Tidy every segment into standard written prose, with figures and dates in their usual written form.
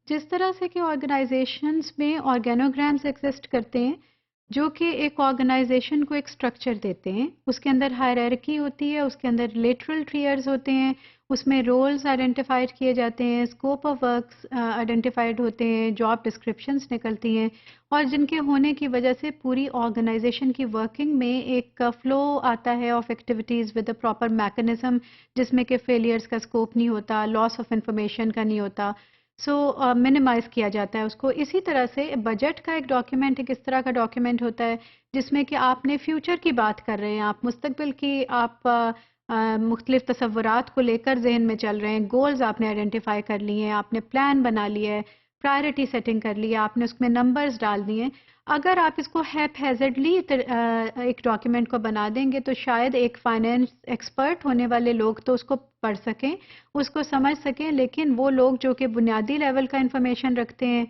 जिस तरह से कि ऑर्गेनाइजेशंस में ऑर्गेनोग्राम्स एग्जिस्ट करते हैं जो कि एक ऑर्गेनाइजेशन को एक स्ट्रक्चर देते हैं, उसके अंदर हायरार्की होती है, उसके अंदर लेटरल ट्रियर्स होते हैं, उसमें रोल्स आइडेंटिफाइड किए जाते हैं, स्कोप ऑफ वर्क्स आइडेंटिफाइड होते हैं, जॉब डिस्क्रिप्शंस निकलती हैं और जिनके होने की वजह से पूरी ऑर्गेनाइजेशन की वर्किंग में एक फ्लो आता है of activities with a proper mechanism जिसमें कि फेलियर्स का स्कोप नहीं होता, लॉस ऑफ इंफॉर्मेशन का नहीं होता। मिनिमाइज किया जाता है उसको। इसी तरह से बजट का एक डॉक्यूमेंट एक इस तरह का डॉक्यूमेंट होता है जिसमें कि आपने फ्यूचर की बात कर रहे हैं, आप मुस्तकबिल की आप मुख्तलिफ तसव्वुरात को लेकर जहन में चल रहे हैं, गोल्स आपने आइडेंटिफाई कर लिए हैं, आपने प्लान बना लिया है, प्रायोरिटी सेटिंग कर ली है, आपने उसमें नंबर्स डाल दिए हैं। अगर आप इसको हैज़र्डली एक डॉक्यूमेंट को बना देंगे तो शायद एक फाइनेंस एक्सपर्ट होने वाले लोग तो उसको पढ़ सकें, उसको समझ सकें, लेकिन वो लोग जो कि बुनियादी लेवल का इंफॉर्मेशन रखते हैं,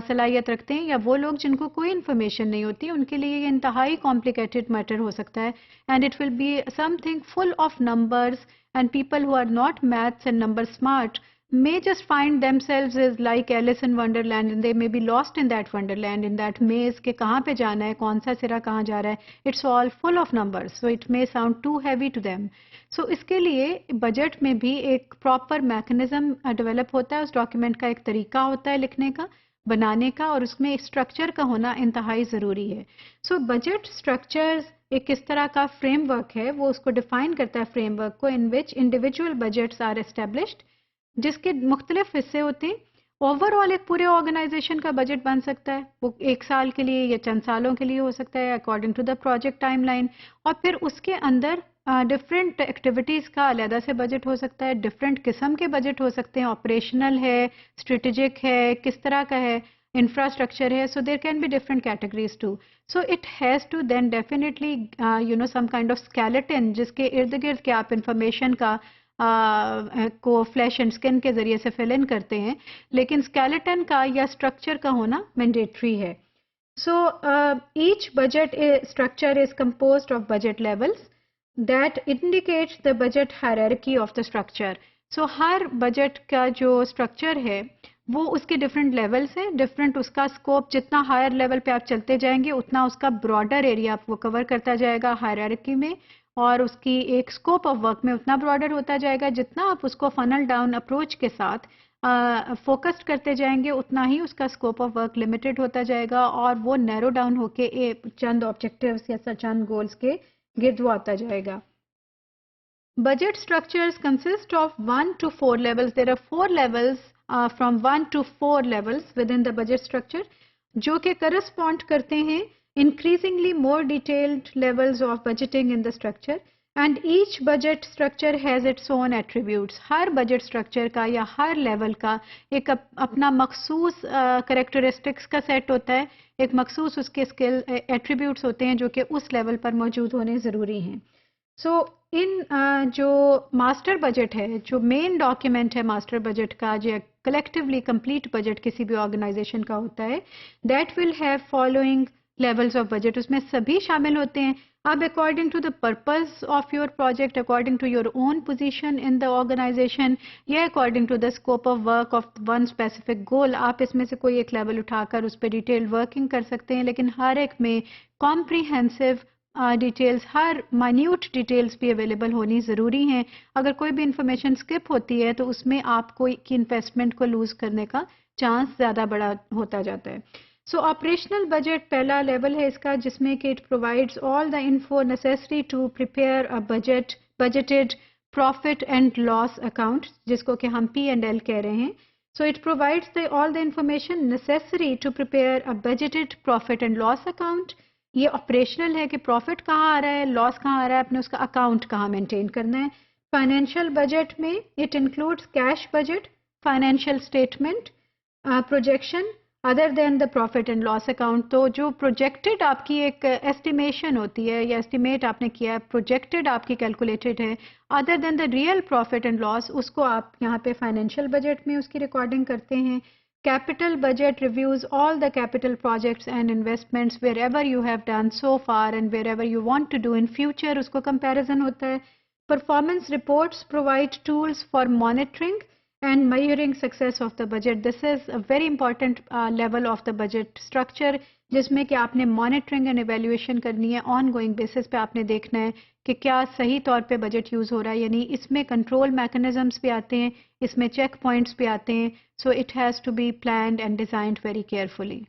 सलाहियत रखते हैं, या वो लोग जिनको कोई इन्फॉर्मेशन नहीं होती, उनके लिए ये इंतहाई कॉम्प्लिकेटेड मैटर हो सकता है and it will be something full of numbers and people who are not maths and number smart may just find themselves as like Alice in Wonderland and they may be lost in that wonderland, in that maze के कहाँ पे जाना है, कौन सा सिरा कहाँ जा रहा है, it's all full of numbers, so it may sound too heavy to them. So इसके लिए बजट में भी एक प्रॉपर मैकेनिज्म डेवलप होता है, उस डॉक्यूमेंट का एक तरीका होता है लिखने का, बनाने का, और उसमें स्ट्रक्चर का होना इंतहाई ज़रूरी है। सो बजट स्ट्रक्चर्स एक किस तरह का फ्रेमवर्क है, वो उसको डिफाइन करता है फ्रेमवर्क को, इन विच इंडिविजुअल बजट्स आर एस्टेब्लिश्ड, जिसके मुख्तलिफ हिस्से होते हैं। ओवरऑल एक पूरे ऑर्गेनाइजेशन का बजट बन सकता है, वो एक साल के लिए या चंद सालों के लिए हो सकता है according to the project timeline, और फिर उसके अंदर डिफरेंट एक्टिविटीज़ का अलहदा से बजट हो सकता है, डिफरेंट किस्म के बजट हो सकते हैं, ऑपरेशनल है, स्ट्रेटेजिक है, किस तरह का है, इंफ्रास्ट्रक्चर है, so there can be different categories too. So it has to then definitely some kind of skeleton जिसके इर्द गिर्द के आप इंफॉर्मेशन का को फ्लैश एंड स्किन के ज़रिए से फिल इन करते हैं, लेकिन स्केलेटन का या स्ट्रक्चर का होना मैंडेटरी है। So each budget structure is composed of budget levels that indicates the budget hierarchy of the structure. So her budget का जो स्ट्रक्चर है वो उसके डिफरेंट लेवल्स हैं, डिफरेंट उसका स्कोप, जितना हायर लेवल पे आप चलते जाएंगे उतना उसका ब्रॉडर एरिया वो कवर करता जाएगा हायरार्की में, और उसकी एक स्कोप ऑफ वर्क में उतना ब्रॉडर होता जाएगा। जितना आप उसको फनल डाउन अप्रोच के साथ फोकस्ड करते जाएंगे उतना ही उसका स्कोप ऑफ वर्क लिमिटेड होता जाएगा और वो नैरो डाउन होके चंद ऑब्जेक्टिव्स या चंद गोल्स के गिर्द वो आता जाएगा। Budget structures consist of 1 to 4 levels. There are 4 levels from 1 to 4 levels within the budget structure जो कि correspond करते हैं increasingly more detailed levels of budgeting in the structure, and each budget structure has its own attributes. Her budget structure का या हर level का एक अपना मखसूस characteristics का set होता है, एक मखसूस उसके skill attributes होते हैं जो कि उस level पर मौजूद होने ज़रूरी हैं। सो इन जो मास्टर बजट है, जो मेन डॉक्यूमेंट है मास्टर बजट का, जो कलेक्टिवली कंप्लीट बजट किसी भी ऑर्गेनाइजेशन का होता है, that will have following levels of budget, उसमें सभी शामिल होते हैं। अब according to the purpose of your project, according to your own position in the organisation, या according to the scope of work of one specific goal, आप इसमें से कोई एक लेवल उठाकर उस पर डिटेल वर्किंग कर सकते हैं, लेकिन हर एक में कॉम्प्रीहेंसिव डिटेल्स, हर माइन्यूट डिटेल्स भी अवेलेबल होनी ज़रूरी हैं। अगर कोई भी इंफॉर्मेशन स्किप होती है तो उसमें आपको की इन्वेस्टमेंट को लूज़ करने का चांस ज़्यादा बड़ा होता जाता है। सो ऑपरेशनल बजट पहला लेवल है इसका, जिसमें कि it provides all the info necessary to prepare a budgeted profit and loss account, जिसको कि हम P&L कह रहे हैं। So it provides all the information necessary to prepare a budgeted profit and loss account. ये ऑपरेशनल है कि profit कहाँ आ रहा है, लॉस कहाँ आ रहा है, अपने उसका अकाउंट कहाँ मेंटेन करना है। फाइनेंशियल बजट में it includes cash budget, financial statement, projection other than the profit and loss account. तो जो प्रोजेक्टेड आपकी एक एस्टिमेशन होती है या एस्टिमेट आपने किया है, प्रोजेक्टेड आपकी कैलकुलेटेड है, other than the real profit and loss, उसको आप यहाँ पे फाइनेंशियल बजट में उसकी रिकॉर्डिंग करते हैं। Capital budget reviews all the capital projects and investments wherever you have done so far and wherever you want to do in future, उसको comparison होता है। Performance reports provide tools for monitoring and measuring success of the budget. This is a very important level of the budget structure, जिसमें कि आपने monitoring and evaluation करनी है, on going basis पे आपने देखना है कि क्या सही तौर पे बजट यूज़ हो रहा है, यानी इसमें कंट्रोल मैकेनिज्म्स भी आते हैं, इसमें चेक पॉइंट्स भी आते हैं. So it has to be planned and designed very carefully.